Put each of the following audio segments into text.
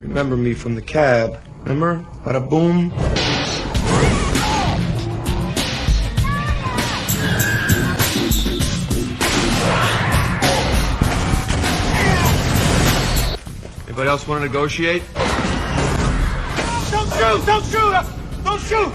Remember me from the cab. Remember? Bada boom. Anybody else want to negotiate? Don't shoot! Don't shoot! Don't shoot!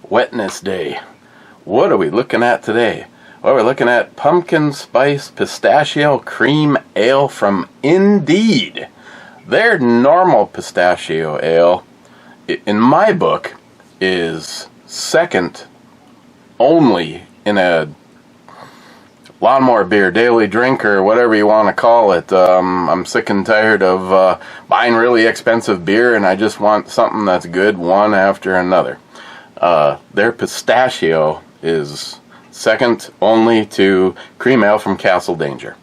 Wetness Day. What are we looking at today? Well, we're looking at pumpkin spice pistachio cream ale from Indeed. Their normal pistachio ale, in my book, is second only in a lawnmower beer, daily drinker, whatever you want to call it. I'm sick and tired of buying really expensive beer, and I just want something that's good one after another. Their pistachio is second only to cream ale from Castle Danger.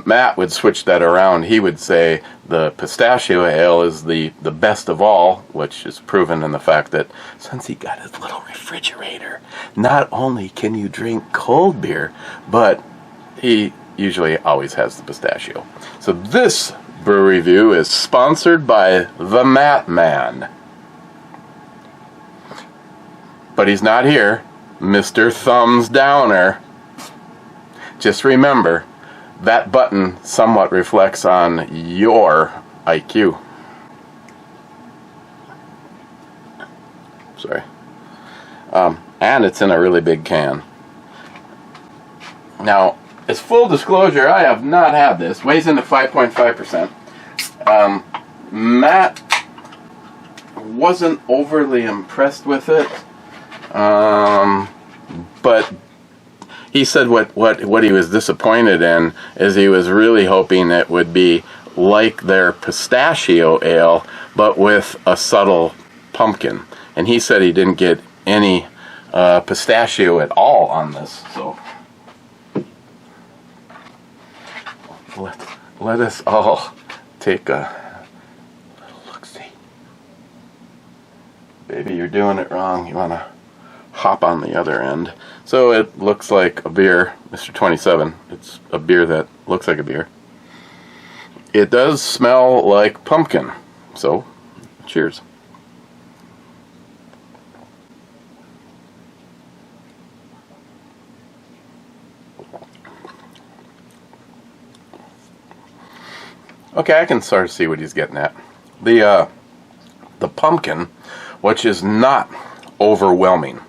Matt would switch that around. He would say the pistachio ale is the best of all, which is proven in the fact that since he got his little refrigerator, not only can you drink cold beer, but he usually always has the pistachio. So this brew review is sponsored by the Matt Man. But he's not here, Mr. Thumbs Downer. Just remember, that button somewhat reflects on your IQ. Sorry. And it's in a really big can. Now, as full disclosure, I have not had this. Weighs in at 5.5%. Matt wasn't overly impressed with it. But he said what he was disappointed in is he was really hoping it would be like their pistachio ale, but with a subtle pumpkin. And he said he didn't get any pistachio at all on this. So let us all take a little look-see. Baby, you're doing it wrong. You want to hop on the other end. So it looks like a beer, Mr. 27. It's a beer that looks like a beer. It does smell like pumpkin. So, cheers. Okay, I can sort of see what he's getting at. The pumpkin, which is not overwhelming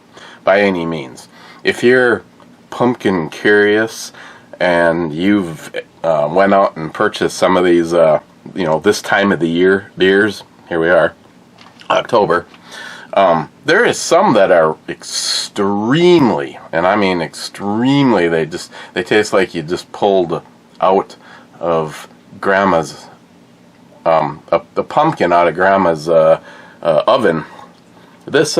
by any means. If you're pumpkin curious and you've went out and purchased some of these, this time of the year beers, here we are, October, there is some that are extremely, and I mean extremely, they taste like you just pulled out of grandma's, the pumpkin out of grandma's oven. This,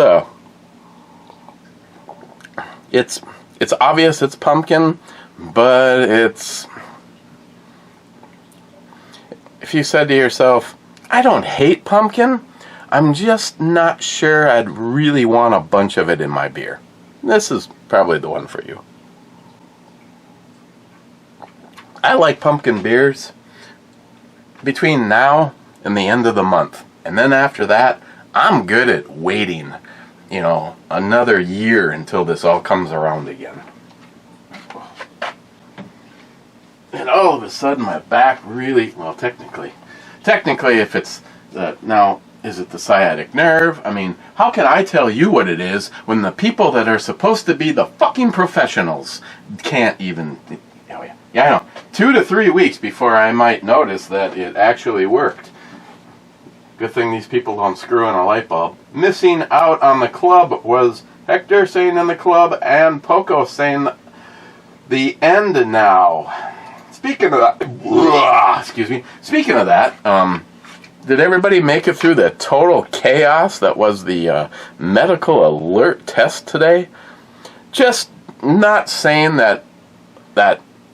it's obvious it's pumpkin, but if you said to yourself, I don't hate pumpkin, I'm just not sure I'd really want a bunch of it in my beer, this is probably the one for you. I like pumpkin beers between now and the end of the month, and then after that, I'm good at waiting, another year until this all comes around again. And all of a sudden my back really, well, technically if it's, now, is it the sciatic nerve? I mean, how can I tell you what it is when the people that are supposed to be the fucking professionals can't even, yeah, I know, 2 to 3 weeks before I might notice that it actually worked. Good thing these people don't screw in a light bulb. Missing out on the club was Hector saying in the club and Poco saying the end now. Speaking of that, did everybody make it through the total chaos that was the medical alert test today? Just not saying that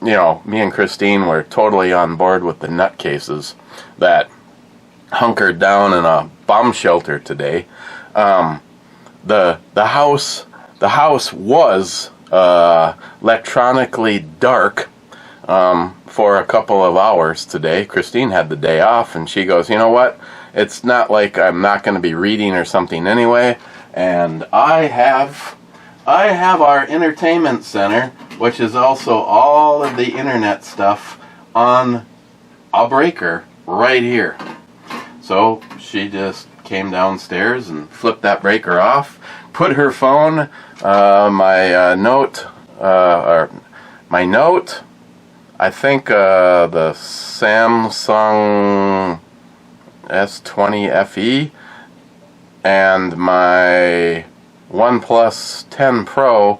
me and Christine were totally on board with the nutcases that hunkered down in a bomb shelter today. The house was electronically dark for a couple of hours today. Christine had the day off, and she goes, you know what? It's not like I'm not going to be reading or something anyway. And I have our entertainment center, which is also all of the internet stuff, on a breaker right here. So she just came downstairs and flipped that breaker off, put her phone, my note, I think the Samsung S20 FE, and my OnePlus 10 Pro,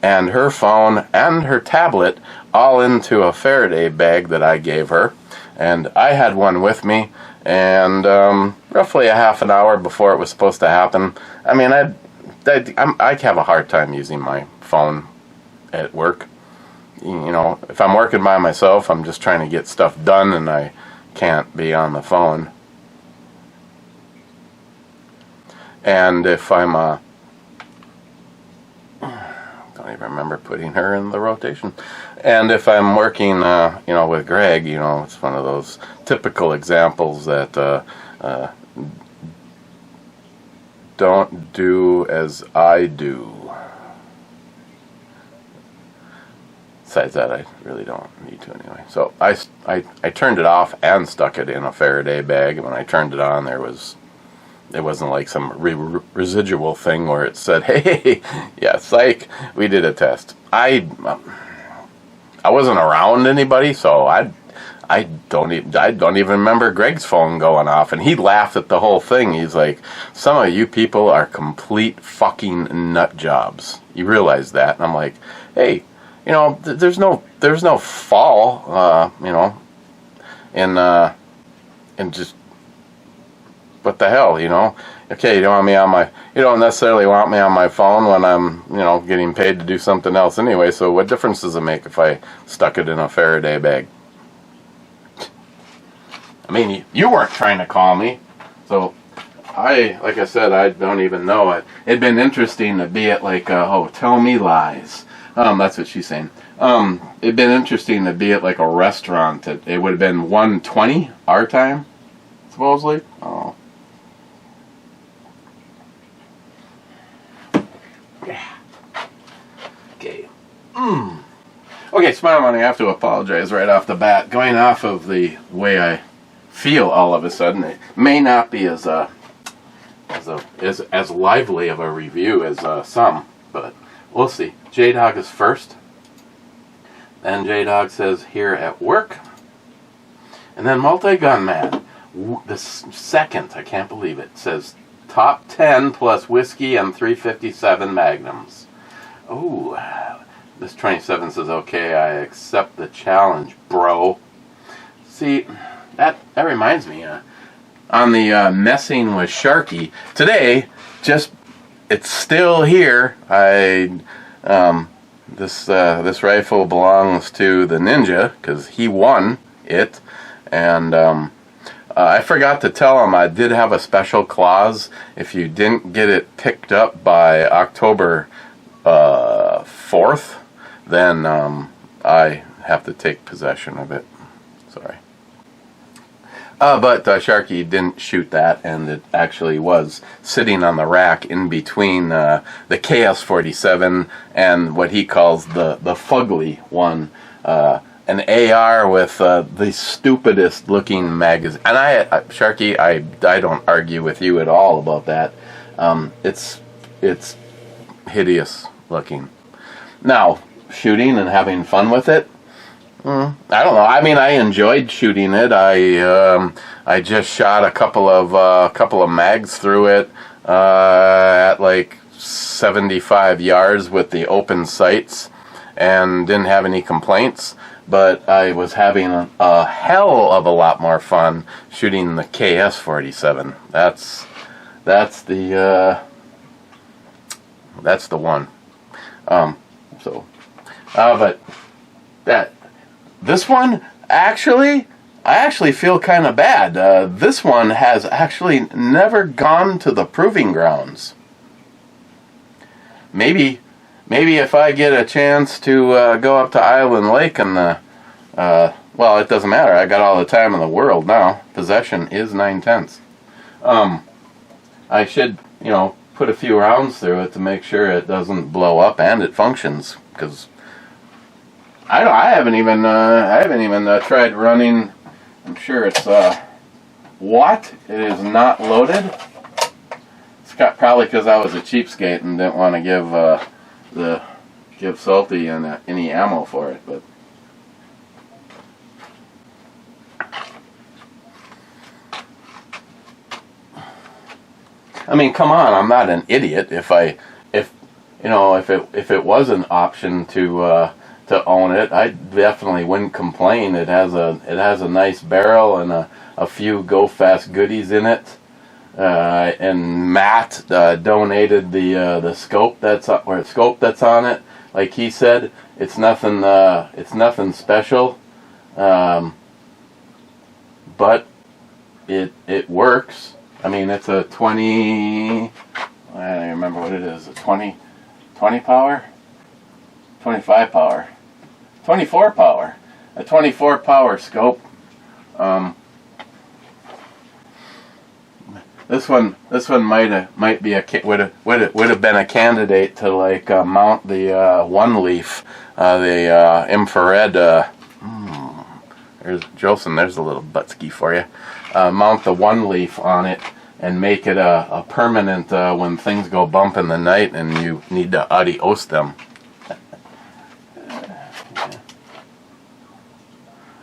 and her phone and her tablet all into a Faraday bag that I gave her. And I had one with me, and roughly a half an hour before it was supposed to happen, I mean, I have a hard time using my phone at work. You know, if I'm working by myself, I'm just trying to get stuff done, and I can't be on the phone. And if I'm don't even remember putting her in the rotation. And if I'm working, you know, with Greg, you know, it's one of those typical examples that don't do as I do. Besides that, I really don't need to anyway. So I turned it off and stuck it in a Faraday bag. And when I turned it on, it wasn't like some residual thing where it said, "Hey, yeah, psych, we did a test." I wasn't around anybody, so I don't even remember Greg's phone going off, and he laughed at the whole thing. He's like, "Some of you people are complete fucking nut jobs. You realize that?" And I'm like, "Hey, you know, there's no fall, you know, in just." What the hell, you know? Okay, you don't necessarily want me on my phone when I'm, you know, getting paid to do something else anyway, so what difference does it make if I stuck it in a Faraday bag? I mean, you weren't trying to call me, so like I said, I don't even know. It'd been interesting to be at like, tell me lies. That's what she's saying. It'd been interesting to be at like a restaurant. It would have been 1:20 our time, supposedly. Oh. Okay. Okay, Smile Money, I have to apologize right off the bat. Going off of the way I feel all of a sudden, it may not be as lively of a review as some, but we'll see. J-Dog is first. Then J-Dog says, here at work. And then Multi-Gun Man, the second, I can't believe it, says top 10 plus whiskey and 357 Magnums. Oh, this 27 says, okay, I accept the challenge, bro. See, that reminds me, on the messing with Sharky, today, it's still here. This rifle belongs to the Ninja, because he won it, and I forgot to tell him I did have a special clause. If you didn't get it picked up by October 4th, then I have to take possession of it. Sorry. But Sharky didn't shoot that, and it actually was sitting on the rack in between the KS-47 and what he calls the fugly one, an AR with the stupidest looking magazine. And Sharky, I don't argue with you at all about that. It's hideous looking. Now, shooting and having fun with it, I don't know. I mean, I enjoyed shooting it. I just shot a couple of mags through it at like 75 yards with the open sights, and didn't have any complaints. But I was having a hell of a lot more fun shooting the KS-47. That's the one. But this one, actually, I actually feel kind of bad. This one has actually never gone to the proving grounds. Maybe if I get a chance to go up to Island Lake and well, it doesn't matter. I got all the time in the world now. Possession is 9/10. I should, put a few rounds through it to make sure it doesn't blow up and it functions. Because I haven't even tried running. I'm sure it's what? It is not loaded. It's probably because I was a cheapskate and didn't want to give Salty any ammo for it, but. I mean, come on! I'm not an idiot. If it was an option to own it, I definitely wouldn't complain. It has a nice barrel and a few go fast goodies in it. And Matt donated the scope that's on it. Like he said, it's nothing special, but it works. I mean, it's a 20, I don't even remember what it is, a 20 power? 25 power. 24 power. A 24 power scope. This one would have been a candidate to like mount the one leaf, the infrared. There's Jolson. There's a little butt-ski for you. Mount the one leaf on it and make it a permanent when things go bump in the night and you need to adios them.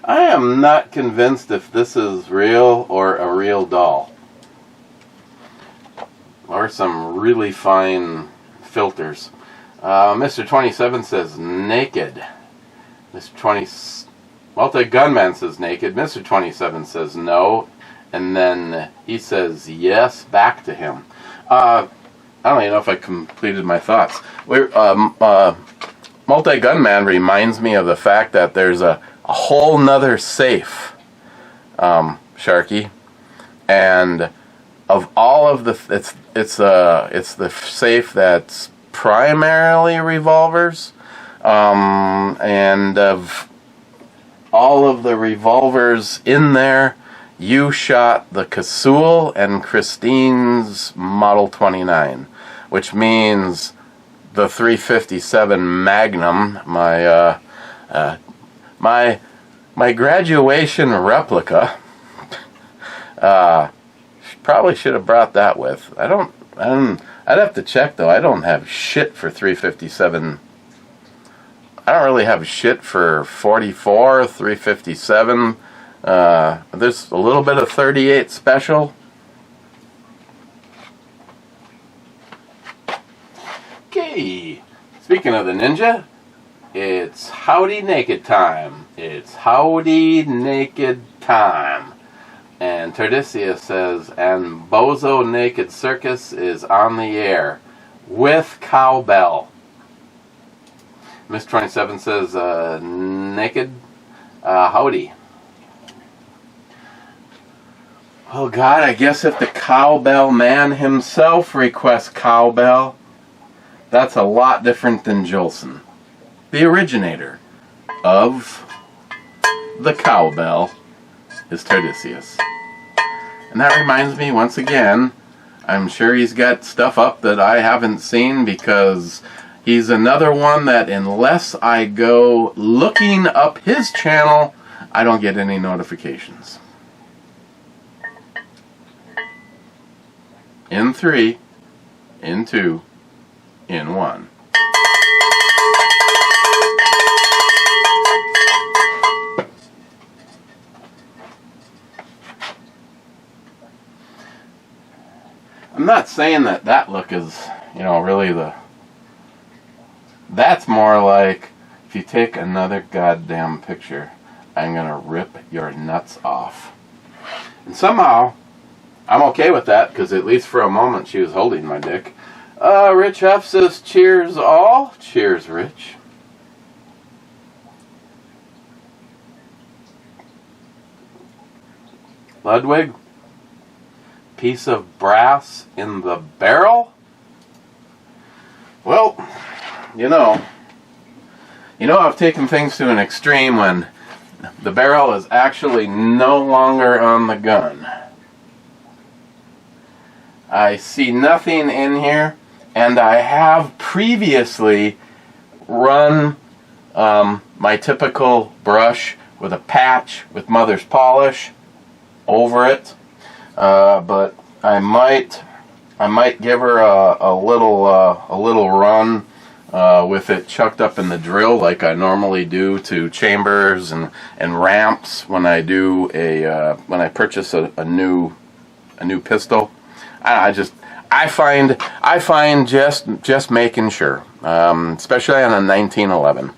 I am not convinced if this is real or a real doll. Or some really fine filters. Mr. 27 says naked. Mr. 20... Multi-Gunman says naked. Mr. 27 says no. And then he says yes back to him. I don't even know if I completed my thoughts. Multi-Gunman reminds me of the fact that there's a whole nother safe, Sharky. And of all of the... It's the safe that's primarily revolvers. And of all of the revolvers in there, you shot the Casul and Christine's Model 29, which means the 357 Magnum, my graduation replica. Probably should have brought that with. I'd have to check though. I don't have shit for 357. I don't really have shit for 44, 357. There's a little bit of 38 special. Okay. Speaking of the Ninja, it's Howdy Naked time. It's Howdy Naked time. And Tardisia says, and Bozo Naked Circus is on the air with cowbell. Miss 27 says, naked, howdy. Oh God, I guess if the cowbell man himself requests cowbell, that's a lot different than Jolson, the originator of the cowbell. Is Tardisius. And that reminds me, once again, I'm sure he's got stuff up that I haven't seen because he's another one that unless I go looking up his channel, I don't get any notifications. In 3, in 2, in 1. I'm not saying that look is, really that's more like, if you take another goddamn picture, I'm gonna rip your nuts off. And somehow, I'm okay with that, because at least for a moment she was holding my dick. Rich Huff says, cheers all. Cheers, Rich. Ludwig? Piece of brass in the barrel? Well, you know I've taken things to an extreme when the barrel is actually no longer on the gun. I see nothing in here, and I have previously run my typical brush with a patch with mother's polish over it, but I might give her a little run with it chucked up in the drill like I normally do to chambers and ramps when I do when I purchase a new pistol. I find just making sure, especially on a 1911.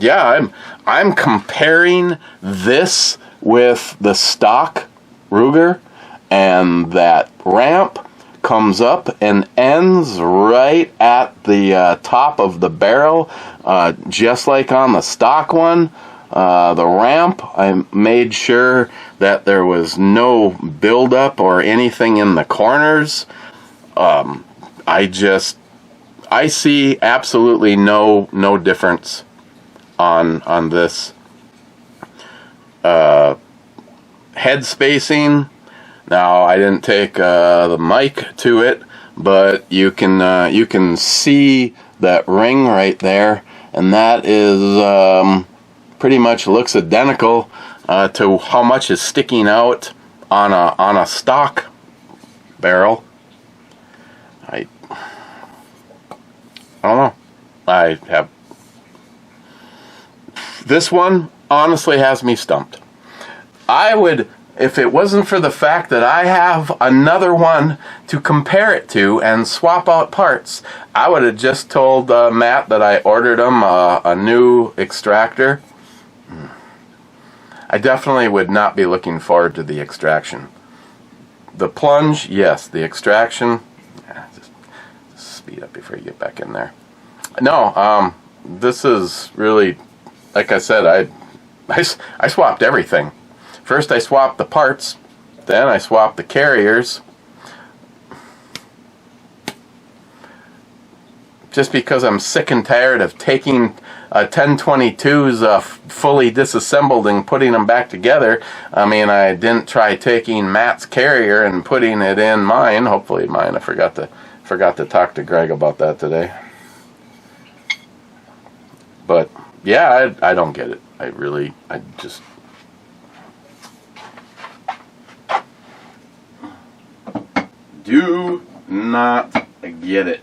Yeah, I'm comparing this with the stock Ruger, and that ramp comes up and ends right at the top of the barrel, just like on the stock one. The ramp, I made sure that there was no buildup or anything in the corners. I see absolutely no difference on this head spacing. Now, I didn't take the mic to it, but you can see that ring right there, and that is pretty much looks identical to how much is sticking out on a stock barrel. I don't know. I have this one honestly has me stumped. I would, if it wasn't for the fact that I have another one to compare it to and swap out parts, I would have just told Matt that I ordered him a new extractor. I definitely would not be looking forward to the extraction. The plunge, yes. The extraction, just speed up before you get back in there. No, this is really, like I said, I swapped everything. First I swapped the parts, then I swapped the carriers. Just because I'm sick and tired of taking 1022s fully disassembled and putting them back together. I mean, I didn't try taking Matt's carrier and putting it in mine. Hopefully mine. I forgot to talk to Greg about that today. But yeah, I don't get it. I just do not get it.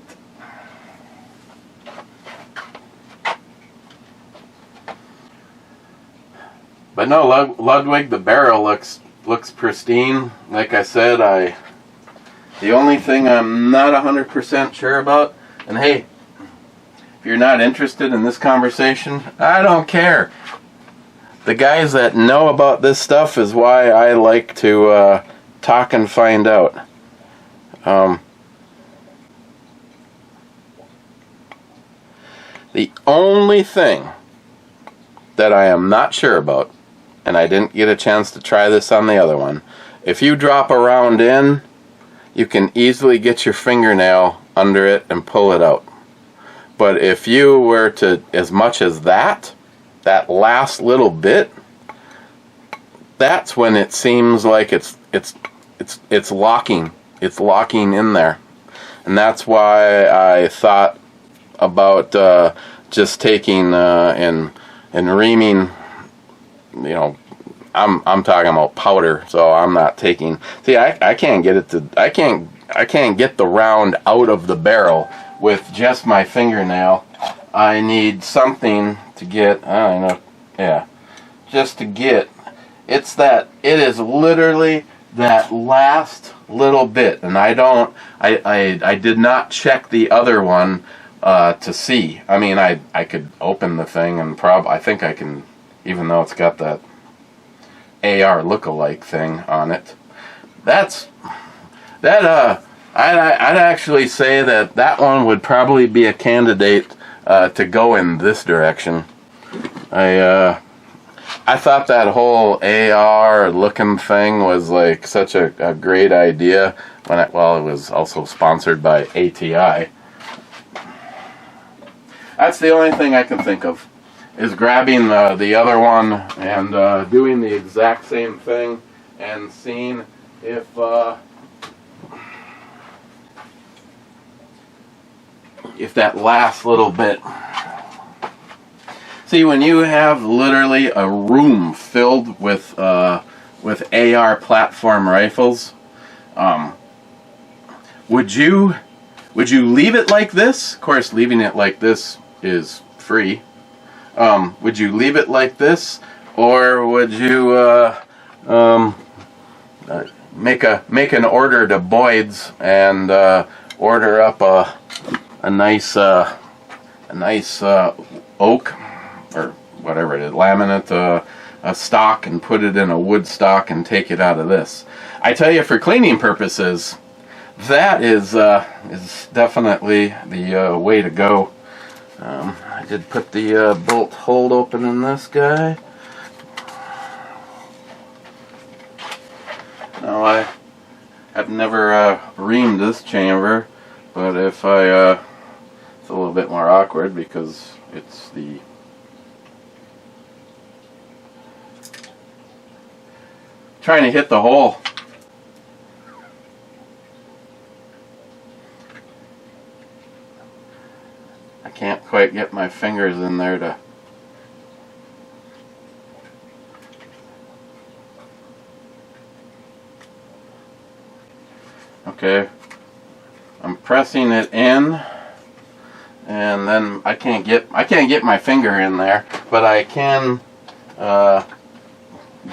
But no, Ludwig, the barrel looks pristine. Like I said, the only thing I'm not 100% sure about, and hey, if you're not interested in this conversation, I don't care. The guys that know about this stuff is why I like to talk and find out. The only thing that I am not sure about, and I didn't get a chance to try this on the other one, if you drop a round in, you can easily get your fingernail under it and pull it out. But if you were to, as much as that last little bit, that's when it seems like it's locking. It's locking in there. And that's why I thought about just taking and reaming, you know, I'm talking about powder, so I'm not taking. See, I can't get it to. I can't get the round out of the barrel with just my fingernail. I need something to get. I don't know. Yeah, just to get. It is literally that last little bit, and I did not check the other one to see. I mean, I could open the thing and I think I can, even though it's got that AR look-alike thing on it. I'd actually say that one would probably be a candidate to go in this direction. I thought that whole AR looking thing was like such a great idea when it was also sponsored by ATI. That's the only thing I can think of, is grabbing the other one and doing the exact same thing and seeing if that last little bit. See, when you have literally a room filled with AR platform rifles, would you leave it like this? Of course, leaving it like this is free. Would you leave it like this, or would you make an order to Boyd's and order up a nice oak, or whatever it is, laminate, a stock, and put it in a wood stock and take it out of this? I tell you, for cleaning purposes, that is definitely the way to go. I did put the bolt hold open in this guy. Now, I have never reamed this chamber, but if I it's a little bit more awkward because it's the trying to hit the hole. I can't quite get my fingers in there to okay. I'm pressing it in, and then I can't get my finger in there, but I can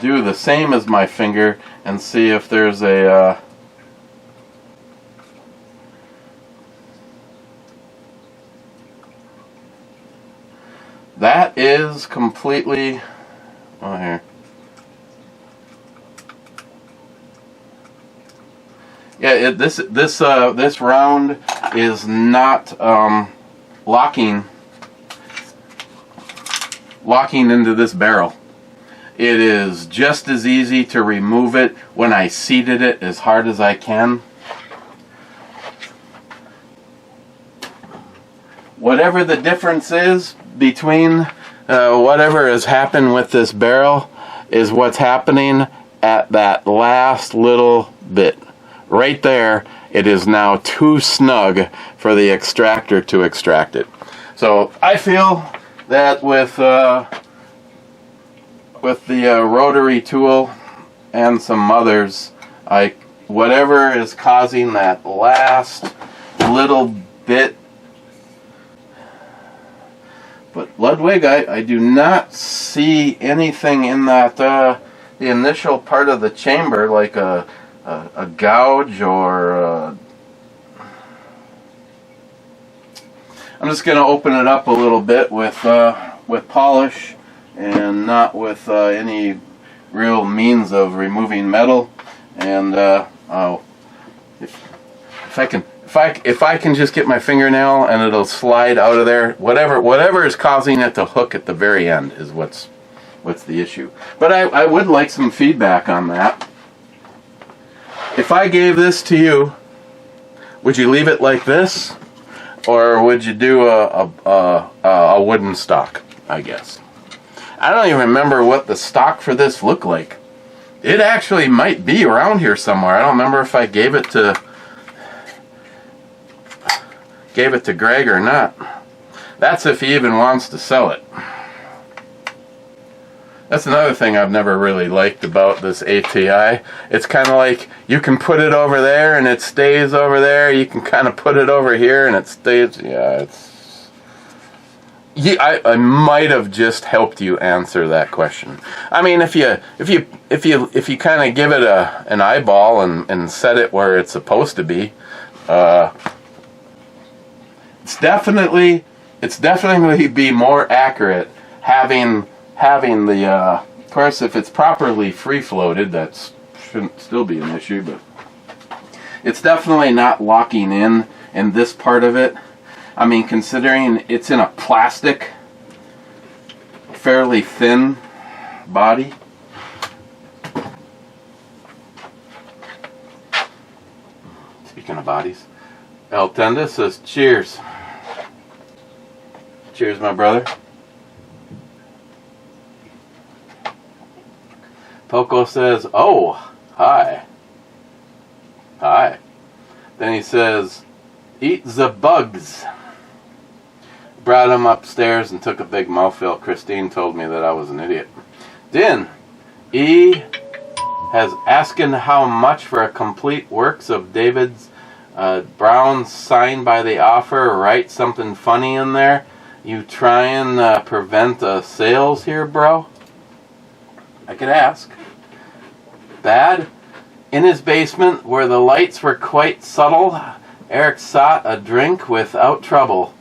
do the same as my finger and see if there's a that is completely here. Yeah, this round is not locking into this barrel. It is just as easy to remove it when I seated it as hard as I can. Whatever the difference is between whatever has happened with this barrel is what's happening at that last little bit. Right there, it is now too snug for the extractor to extract it. So I feel that with the rotary tool and some others, whatever is causing that last little bit. But Ludwig, I do not see anything in that the initial part of the chamber, like a gouge or I'm just going to open it up a little bit with polish and not with any real means of removing metal. And if I can just get my fingernail and it'll slide out of there, whatever is causing it to hook at the very end is what's the issue. But I would like some feedback on that. If I gave this to you, would you leave it like this, or would you do a wooden stock? I guess. I don't even remember what the stock for this looked like. It actually might be around here somewhere. I don't remember if I gave it to Greg or not. That's if he even wants to sell it. That's another thing I've never really liked about this ATI. It's kind of like you can put it over there and it stays over there. You can kind of put it over here and it stays. Yeah, I might have just helped you answer that question. I mean, if you kind of give it an eyeball and set it where it's supposed to be, it's definitely be more accurate having the of course, if it's properly free floated, that shouldn't still be an issue, but it's definitely not locking in this part of it. I mean, considering it's in a plastic, fairly thin body. Speaking of bodies, El Tenda says cheers. Cheers, my brother. Poco says, oh, hi. Hi. Then he says, eat the bugs. Brought him upstairs and took a big mouthful. Christine told me that I was an idiot. Then, E has asking how much for a complete works of David's Brown signed by the offer. Write something funny in there. You try and prevent sales here, bro? I could ask. Bad. In his basement, where the lights were quite subtle, Eric sought a drink without trouble.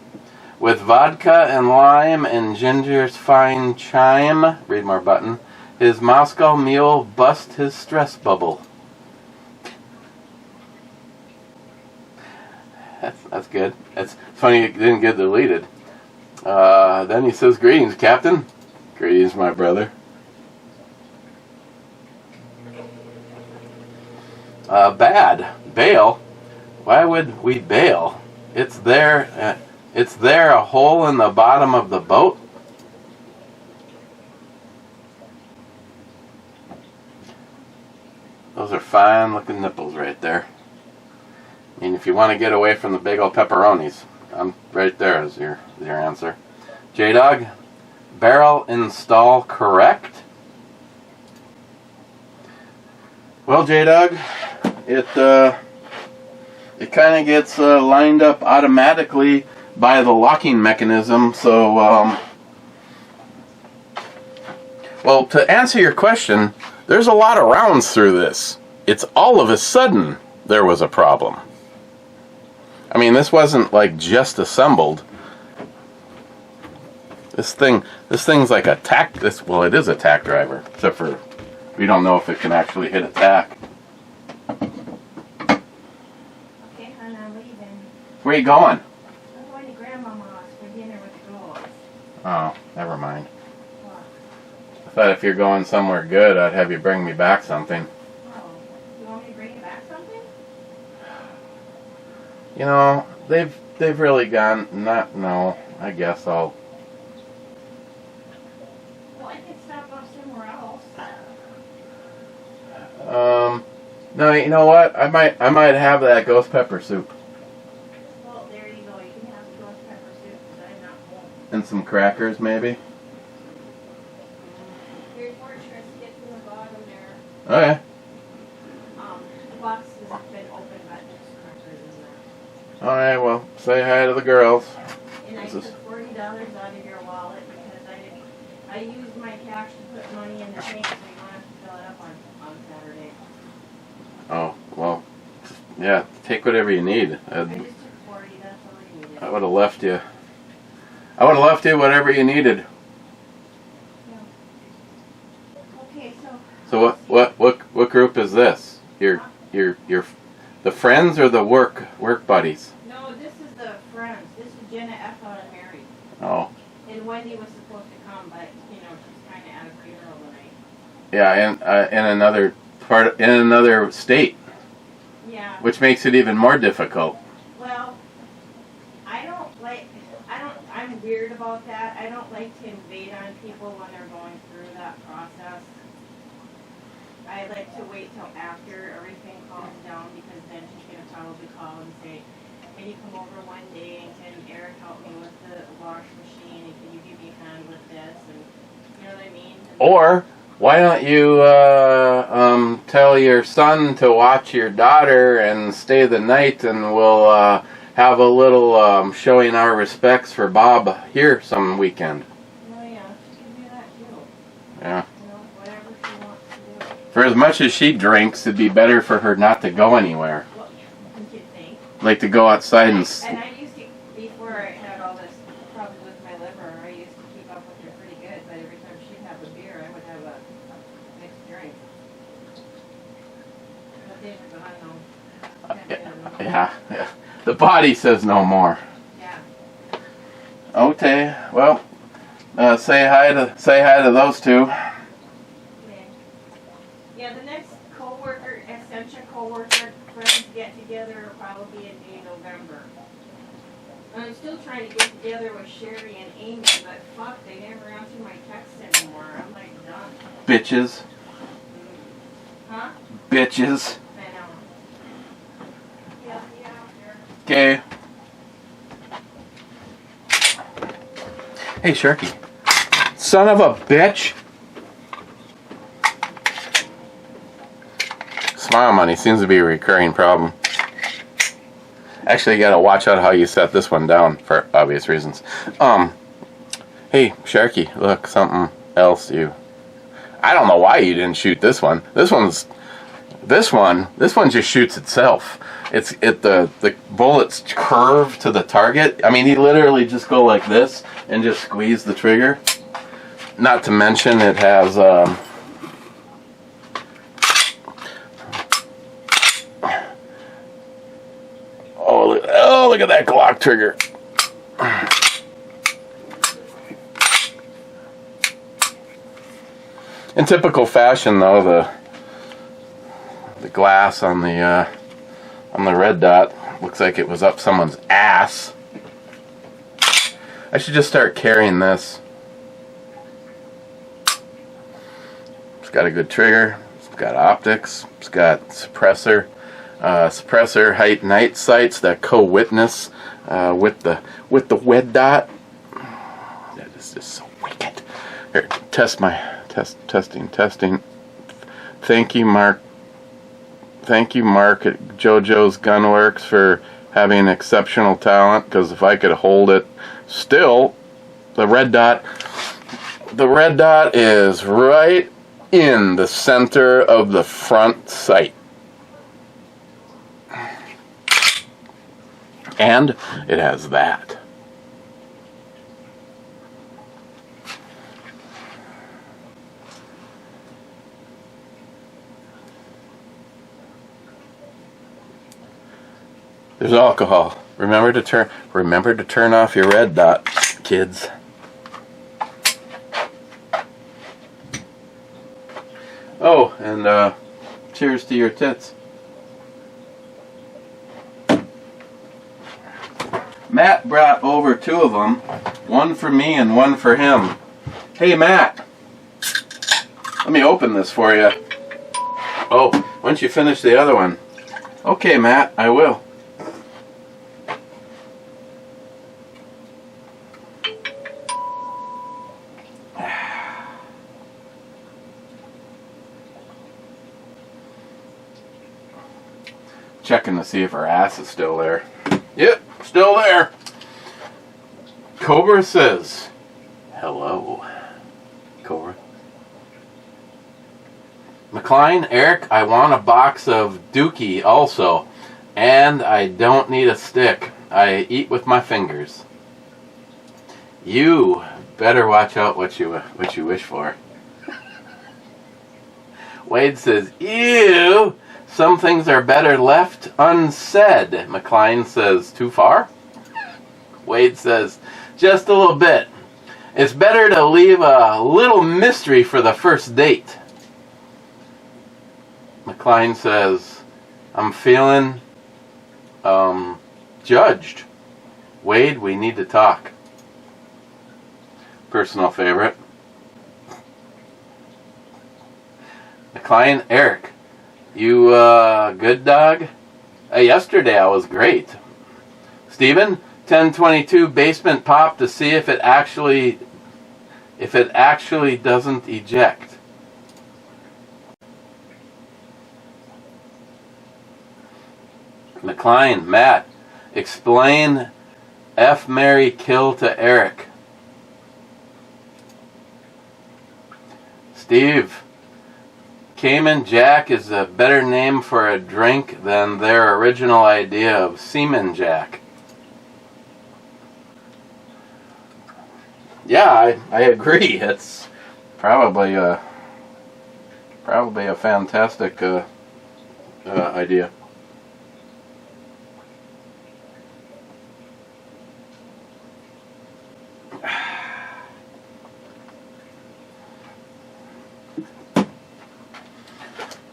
With vodka and lime and ginger's fine chime, read more button, his Moscow mule bust his stress bubble. That's good. It's funny it didn't get deleted. Then he says, greetings, Captain. Greetings, my brother. Bad. Bail? Why would we bail? It's there a hole in the bottom of the boat? Those are fine looking nipples right there. I mean, if you want to get away from the big old pepperonis, I'm right there as your answer. J-Dog, barrel install correct? Well, J-Dog, it kind of gets lined up automatically by the locking mechanism, so well, to answer your question, there's a lot of rounds through this. It's all of a sudden there was a problem. I mean, this wasn't like just assembled. This thing's like a tack. Well, it is a tack driver, except for we don't know if it can actually hit a tack. Okay, hon, I'm leaving. Where are you going? I'm going to Grandmama's for dinner with the girls. Oh, never mind. What? I thought if you're going somewhere good, I'd have you bring me back something. Oh, you want me to bring you back something? You know, they've really gone. No, I guess I'll. Well, I could stop off somewhere else. No, you know what? I might have that ghost pepper soup Well, there you go. You can have the ghost pepper soup because I'm not home. and some crackers, maybe. There's more Triscuits in the bottom there. Okay. The box has been opened, but there's crackers in there. All right. Well, say hi to the girls. And I This took is- $40 out of your wallet because I used my cash to put money in the tank, so you don't have to fill it up on Saturday. Oh well. Yeah. Take whatever you need. I just took 40. That's all I needed. I would have left you. I would have left you whatever you needed. Okay, so. So what group is this? Your the friends or the work buddies? No, this is the friends. This is Jenna, Ethel, and Mary. Oh. And Wendy was supposed to come, but she's kind of at a funeral tonight. Yeah, and in another state, Yeah. which makes it even more difficult. Well, I'm weird about that. I don't like to invade on people when they're going through that process. I like to wait till after everything calms down because then she's going to probably call and say, can you come over one day and can Eric help me with the wash machine and can you give me a hand with this and you know what I mean? Or why don't you tell your son to watch your daughter and stay the night, and we'll have a little showing our respects for Bob here some weekend. Oh yeah, she can do that too. Yeah. Whatever she wants to do. For as much as she drinks, it'd be better for her not to go anywhere. Well, don't you think? Like to go outside and. And I used to, before I had all this problem with my liver, I used to keep up with her pretty good, but every time she'd have a beer, I would have a mixed drink. But they were gone though. Can't do it anymore. Yeah. The body says no more. Yeah. Okay. Well, say hi to those two. get together will probably be in November. And I'm still trying to get together with Sherry and Amy, but fuck, they never answer my texts anymore. I'm like done. Bitches. Huh? Bitches. I know. Yeah, Okay. Hey, Sharky. Son of a bitch. Smile money seems to be a recurring problem. Actually, you gotta watch out how you set this one down for obvious reasons. Hey, Sharky, look, something else I don't know why you didn't shoot this one. This one just shoots itself. The bullets curve to the target. I mean, you literally just go like this and just squeeze the trigger. Not to mention it has oh, look at that Glock trigger. In typical fashion, though, the glass on the red dot looks like it was up someone's ass. I should just start carrying this. It's got a good trigger. It's got optics. It's got suppressor. Suppressor height night sights that co-witness with the red dot. That is just so wicked. Here, testing. Thank you, Mark at JoJo's Gunworks for having exceptional talent, because if I could hold it still, the red dot is right in the center of the front sight. And it has that. There's alcohol. Remember to turn off your red dot, kids. Oh, and cheers to your tits. Matt brought over 2 of them, one for me and one for him. Hey, Matt, let me open this for you. Oh, why don't you finish the other one? Okay, Matt, I will. Checking to see if her ass is still there. Yep, still there. Cobra says, hello. Cobra. McLean, Eric, I want a box of Dookie also. And I don't need a stick. I eat with my fingers. You better watch out what you wish for. Wade says, ew. Some things are better left unsaid. McLean says, too far? Wade says, just a little bit. It's better to leave a little mystery for the first date. McLean says, I'm feeling judged. Wade, we need to talk. Personal favorite. McLean, Eric. You good, dog? Yesterday I was great. Steven, 1022 basement pop to see if it actually doesn't eject. McLean, Matt, explain F, Mary, kill to Eric. Steve, Cayman Jack is a better name for a drink than their original idea of Seaman Jack. Yeah, I agree. It's probably a fantastic idea.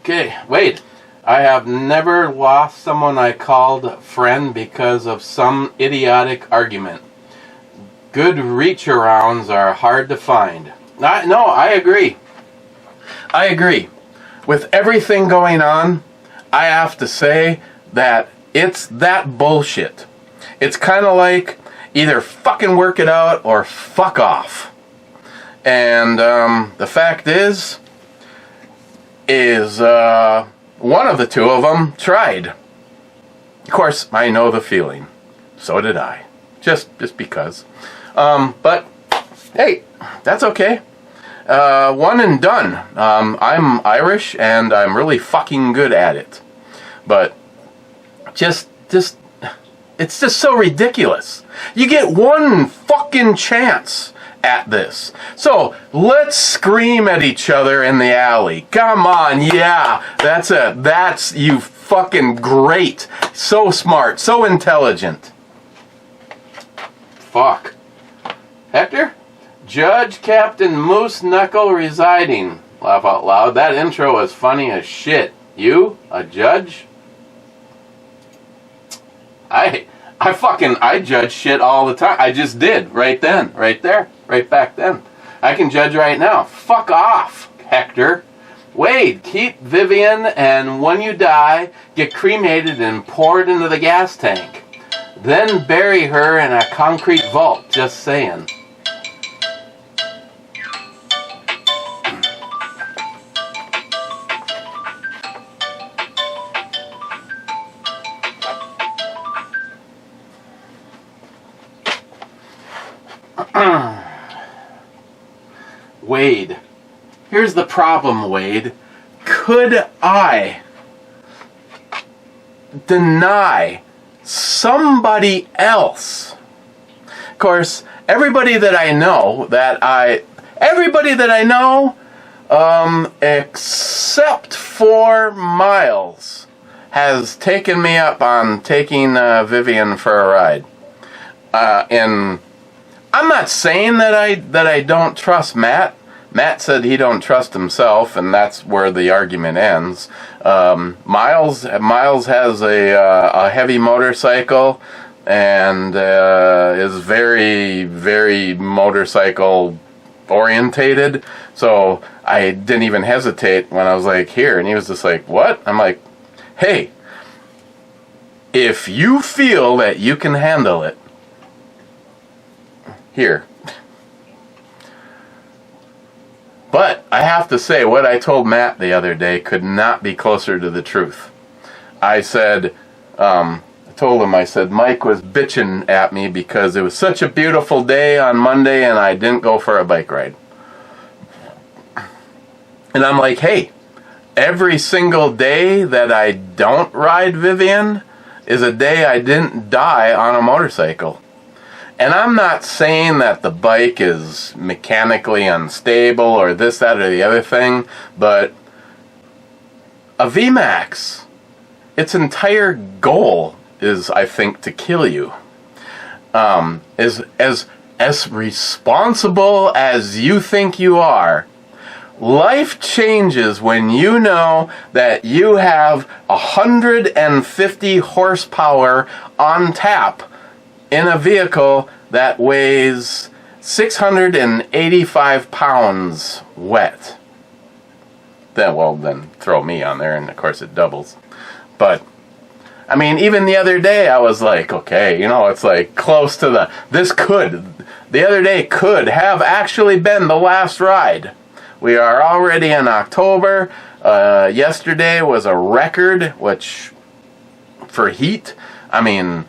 Okay, Wade, I have never lost someone I called friend because of some idiotic argument. Good reach-arounds are hard to find. No, I agree. I agree. With everything going on, I have to say that it's that bullshit. It's kind of like either fucking work it out or fuck off. And the fact is one of the two of them tried. Of course, I know the feeling. So did I. Just because. But, hey, that's okay. One and done. I'm Irish and I'm really fucking good at it. But, it's just so ridiculous. You get one fucking chance at this. So, let's scream at each other in the alley. Come on, yeah. That's you fucking great. So smart, so intelligent. Fuck. Hector? Judge Captain Moose Knuckle residing. Laugh out loud. That intro is funny as shit. You? A judge? I judge shit all the time. I just did. Right then. Right there. Right back then. I can judge right now. Fuck off, Hector. Wade, keep Vivian, and when you die, get cremated and poured into the gas tank. Then bury her in a concrete vault. Just saying. Wade. Here's the problem, Wade. Could I deny somebody else? Of course, everybody that I know, except for Miles, has taken me up on taking Vivian for a ride. And I'm not saying that I don't trust Matt. Matt said he don't trust himself, and that's where the argument ends. Miles has a heavy motorcycle and is very, very motorcycle orientated. So I didn't even hesitate when I was like, here, and he was just like, what? I'm like, hey, if you feel that you can handle it, here. But I have to say, what I told Matt the other day could not be closer to the truth. I said, I told him, I said, Mike was bitching at me because it was such a beautiful day on Monday and I didn't go for a bike ride. And I'm like, hey, every single day that I don't ride Vivian is a day I didn't die on a motorcycle. And I'm not saying that the bike is mechanically unstable or this, that, or the other thing, but a VMAX, its entire goal is, I think, to kill you. As responsible as you think you are, life changes when you know that you have 150 horsepower on tap in a vehicle that weighs 685 pounds wet. Then throw me on there, and of course it doubles. But, I mean, even the other day I was like, okay, it's like close to the other day could have actually been the last ride. We are already in October. Yesterday was a record, which, for heat, I mean,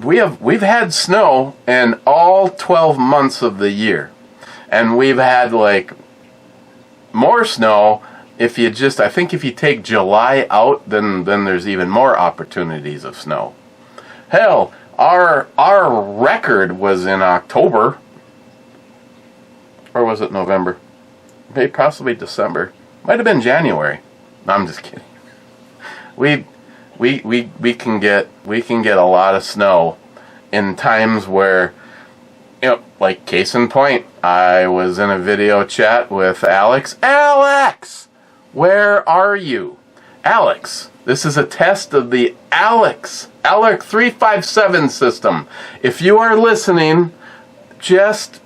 we've had snow in all 12 months of the year, and we've had like more snow. I think if you take July out, then there's even more opportunities of snow. Hell, our record was in October, or was it November? Maybe possibly December. Might have been January. No, I'm just kidding. We can get a lot of snow in times where, like case in point, I was in a video chat with Alex. Alex, where are you? Alex. This is a test of the Alex 357 system. If you are listening, just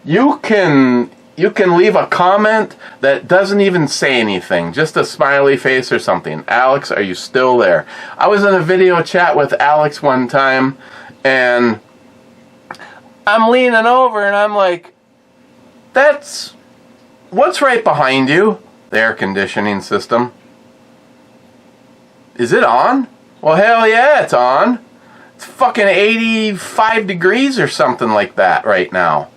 you can leave a comment that doesn't even say anything, just a smiley face or something. Alex, are you still there? I was in a video chat with Alex one time, and I'm leaning over and I'm like, what's right behind you? The air conditioning system. Is it on? Well, hell yeah, it's on. It's fucking 85 degrees or something like that right now.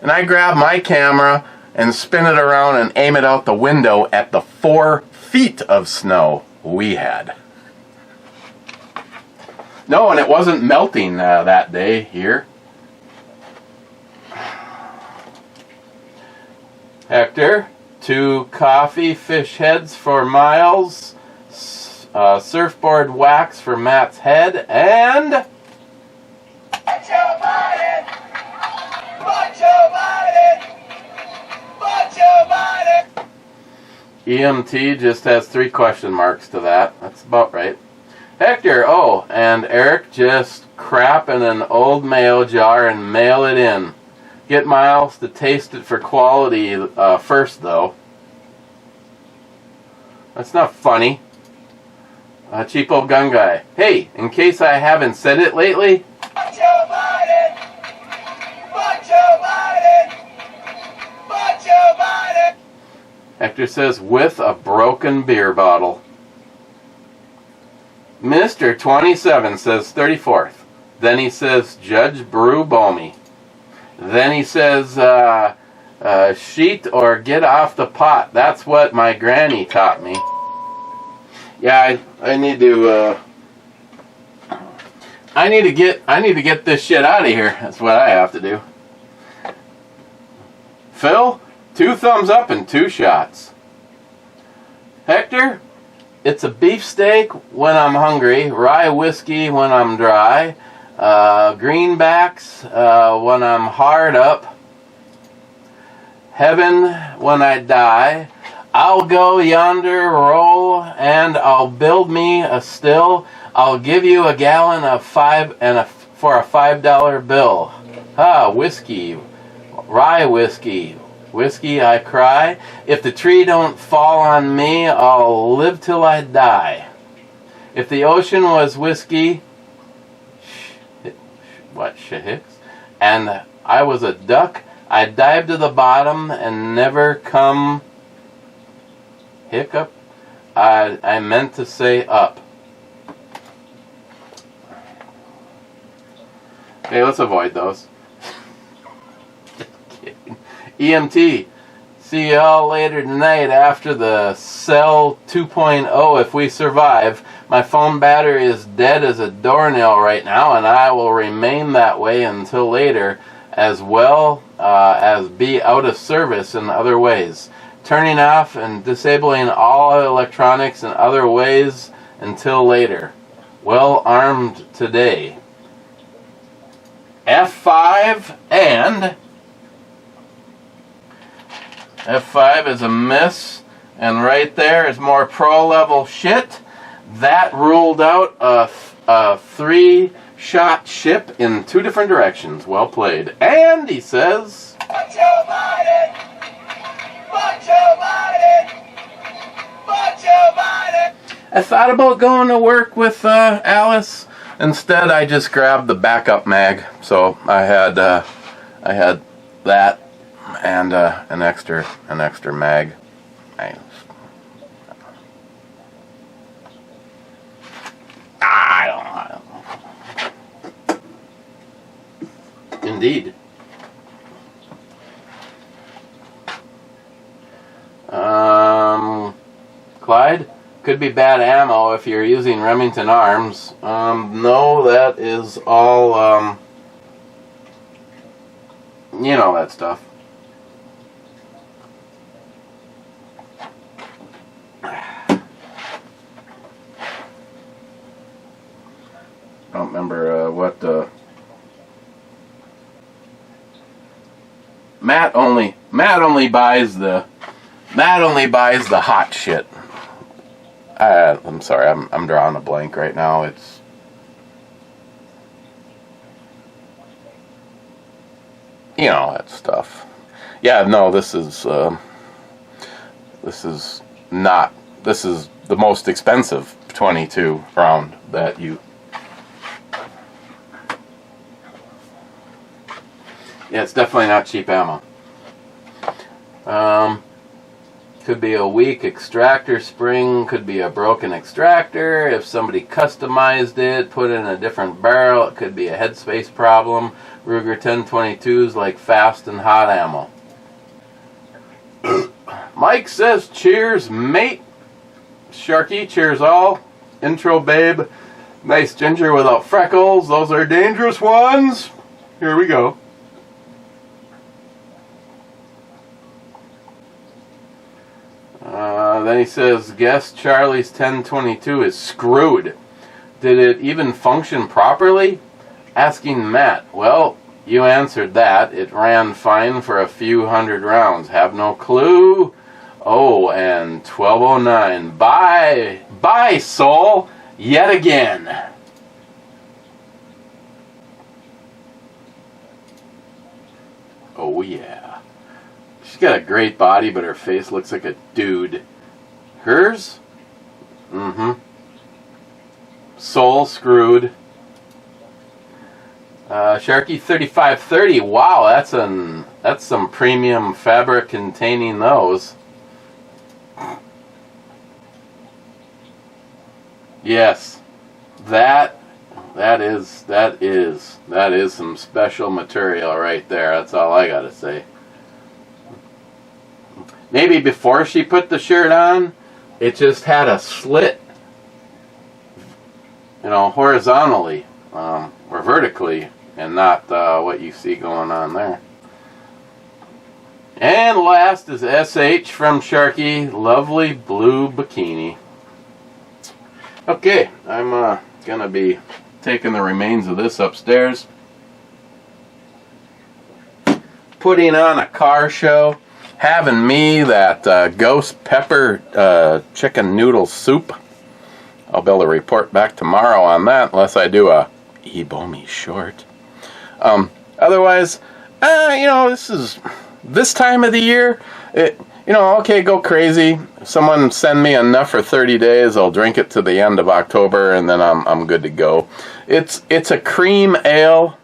And I grab my camera and spin it around and aim it out the window at the 4 feet of snow we had. No, and it wasn't melting that day here. Hector, 2 coffee fish heads for Miles, surfboard wax for Matt's head, and Macho Biden! Macho Biden! Macho Biden! EMT just has 3 question marks to that. That's about right. Hector, and Eric, just crap in an old mail jar and mail it in. Get Miles to taste it for quality first, though. That's not funny. Cheap old gun guy. Hey, in case I haven't said it lately. Macho Biden! Macho Biden! Macho Biden! Hector says, with a broken beer bottle. Mr. 27 says 34th. Then he says, Judge Brew Bomi. Then he says, sheet or get off the pot. That's what my granny taught me. Yeah, I need to get this shit out of here. That's what I have to do. Phil, 2 thumbs up and 2 shots. Hector, it's a beefsteak when I'm hungry, rye whiskey when I'm dry, greenbacks when I'm hard up, heaven when I die. I'll go yonder roll and I'll build me a still. I'll give you a gallon of for a $5 bill. Whiskey, rye whiskey, whiskey I cry. If the tree don't fall on me, I'll live till I die. If the ocean was whiskey, shahicks, and I was a duck, I'd dive to the bottom and never come hiccup. I meant to say up. Okay, let's avoid those. EMT, see y'all later tonight after the Cell 2.0 if we survive. My phone battery is dead as a doornail right now, and I will remain that way until later, as well as be out of service in other ways. Turning off and disabling all electronics in other ways until later. Well armed today. F5 and F5 is a miss, and right there is more pro level shit. That ruled out a 3-shot ship in 2 different directions. Well played. And he says, Macho Biden! Macho Biden! Macho Biden! I thought about going to work with Alice. Instead, I just grabbed the backup mag. So I had that and an extra mag. I don't know. Indeed. Clyde, could be bad ammo if you're using Remington arms. No, that is all, you know that stuff. I don't remember what Matt only buys the hot shit. I'm sorry, I'm drawing a blank right now. It's that stuff. Yeah, no, this is the most expensive 22 round that you. Yeah, it's definitely not cheap ammo. Could be a weak extractor spring, could be a broken extractor. If somebody customized it, put in a different barrel, it could be a headspace problem. Ruger 1022s like fast and hot ammo. Mike says, cheers, mate. Sharky, cheers all. Intro, babe. Nice ginger without freckles. Those are dangerous ones. Here we go. Then he says, guess Charlie's 1022 is screwed. Did it even function properly? Asking Matt. Well, you answered that. It ran fine for a few hundred rounds. Have no clue. Oh, and 1209. Bye. Bye, soul. Yet again. Oh, yeah. She's got a great body, but her face looks like a dude. Hers? Mm-hmm. Soul screwed. Sharky 3530. Wow, that's some premium fabric containing those. Yes, that is some special material right there. That's all I gotta say. Maybe before she put the shirt on, it just had a slit, horizontally or vertically, and not what you see going on there. And last is SH from Sharky. Lovely blue bikini. Okay, I'm gonna be taking the remains of this upstairs, putting on a car show, having me that ghost pepper chicken noodle soup. I'll be able to report back tomorrow on that, unless I do a Ebomi short. Otherwise, this time of the year, okay, go crazy. If someone send me enough for 30 days, I'll drink it to the end of October, and then I'm good to go. It's a cream ale.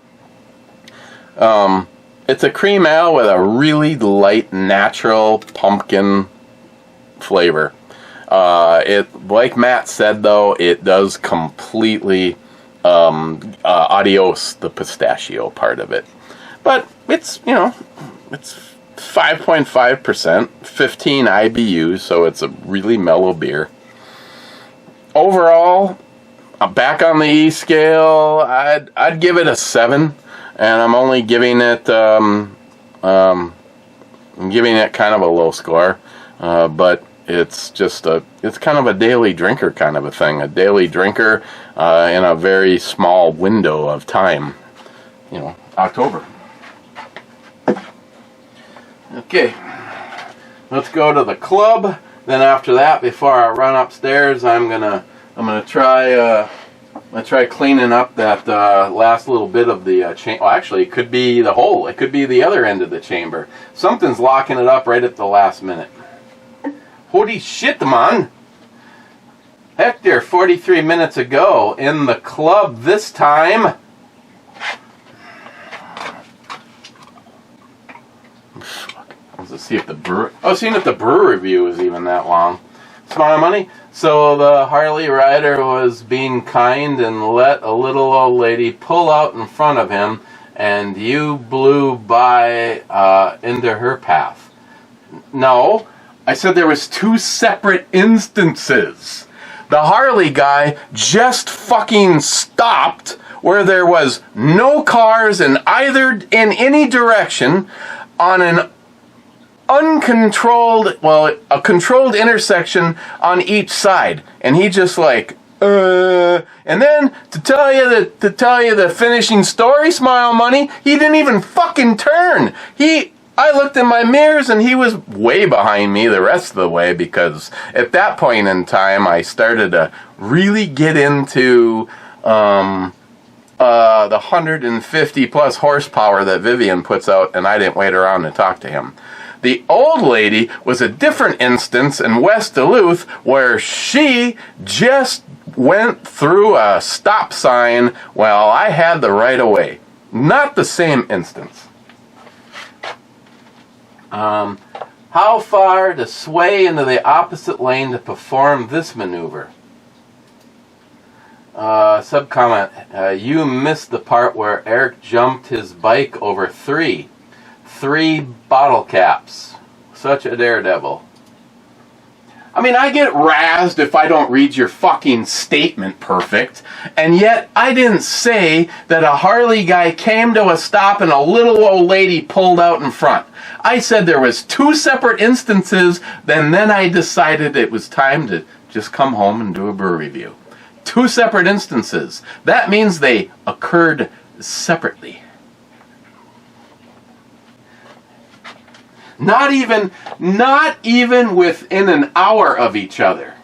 It's a cream ale with a really light, natural pumpkin flavor. Like Matt said, though, it does completely adios the pistachio part of it. But it's 5.5%, 15 IBUs, so it's a really mellow beer. Overall, I'm back on the E scale. I'd give it a 7, and I'm only giving it I'm giving it kind of a low score, but it's kind of a daily drinker kind of a thing. A daily drinker in a very small window of time. October. Okay, let's go to the club. Then after that, before I run upstairs, I'm gonna try cleaning up that last little bit of the chamber. Well, actually, it could be the hole. It could be the other end of the chamber. Something's locking it up right at the last minute. Holy shit, man! Hector, 43 minutes ago in the club this time. Let's see if the seeing if the brew review is even that long. Smart money. So the Harley rider was being kind and let a little old lady pull out in front of him, and you blew by into her path. No, I said there was 2 separate instances. The Harley guy just fucking stopped where there was no cars in any direction on a controlled intersection on each side, and he just and then to tell you the finishing story, Smile Money, he didn't even fucking turn. He I looked in my mirrors and he was way behind me the rest of the way, because at that point in time I started to really get into the 150 plus horsepower that Vivian puts out, and I didn't wait around to talk to him. The old lady was a different instance in West Duluth, where she just went through a stop sign while I had the right of way. Not the same instance. How far to sway into the opposite lane to perform this maneuver? Sub-comment, you missed the part where Eric jumped his bike over three bottle caps. Such a daredevil. I mean, I get razzed if I don't read your fucking statement perfect, and yet I didn't say that a Harley guy came to a stop and a little old lady pulled out in front. I said there was 2 separate instances, then I decided it was time to just come home and do a brew review. 2 separate instances. That means they occurred separately. Not even within an hour of each other.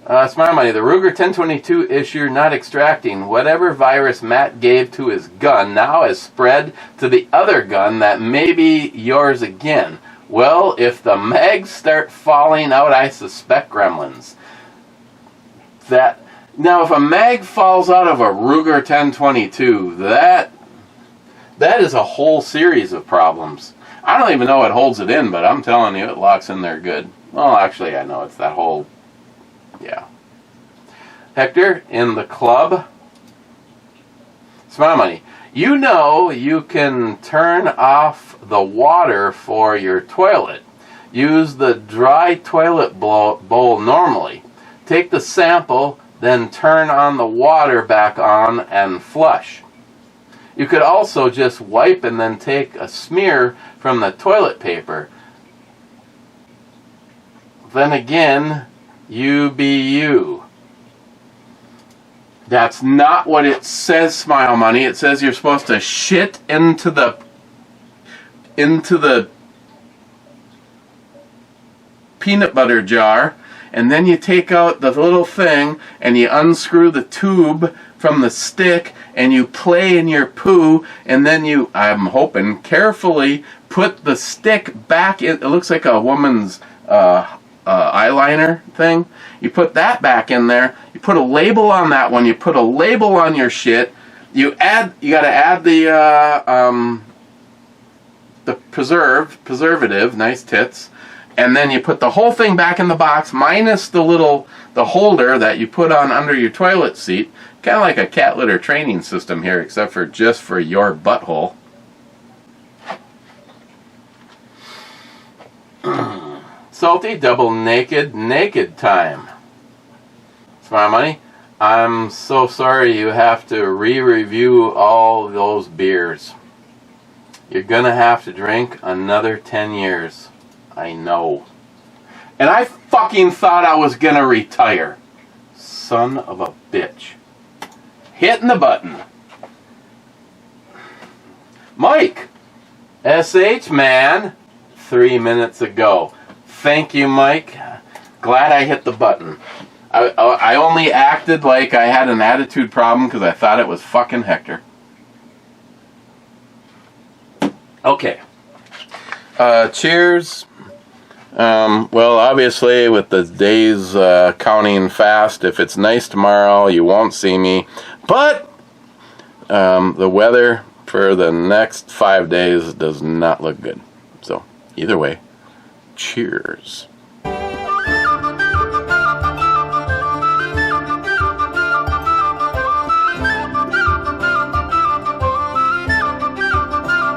Smart Money, the Ruger 1022 issue not extracting. Whatever virus Matt gave to his gun now has spread to the other gun that may be yours again. Well, if the mags start falling out, I suspect gremlins. Now, if a mag falls out of a Ruger 1022, that is a whole series of problems. I don't even know what holds it in, but I'm telling you, it locks in there good. Well, actually, I know it's that whole, yeah. Hector, in the club. Smart Money, you know you can turn off the water for your toilet. Use the dry toilet bowl normally. Take the sample, then turn on the water back on and flush. You could also just wipe and then take a smear from the toilet paper. Then again, you be you. That's not what it says, Smile Money. It says you're supposed to shit into the peanut butter jar, and then you take out the little thing and you unscrew the tube from the stick and you play in your poo, and then you, I'm hoping, carefully put the stick back in. It looks like a woman's eyeliner thing. You put that back in there. You put a label on that one. You put a label on your shit. You gotta add the preservative, nice tits, and then you put the whole thing back in the box minus the holder that you put on under your toilet seat. Kind of like a cat litter training system here, except for just for your butthole. Salty, double naked time. Smart Money, I'm so sorry you have to re-review all those beers. You're gonna have to drink another 10 years. I know. And I fucking thought I was gonna retire. Son of a bitch. Hitting the button. Mike, SH man, 3 minutes ago. Thank you, Mike. Glad I hit the button. I only acted like I had an attitude problem because I thought it was fucking Hector. Okay. Cheers. Well, obviously, with the days counting fast, if it's nice tomorrow, you won't see me. But the weather for the next 5 days does not look good. So, either way, cheers.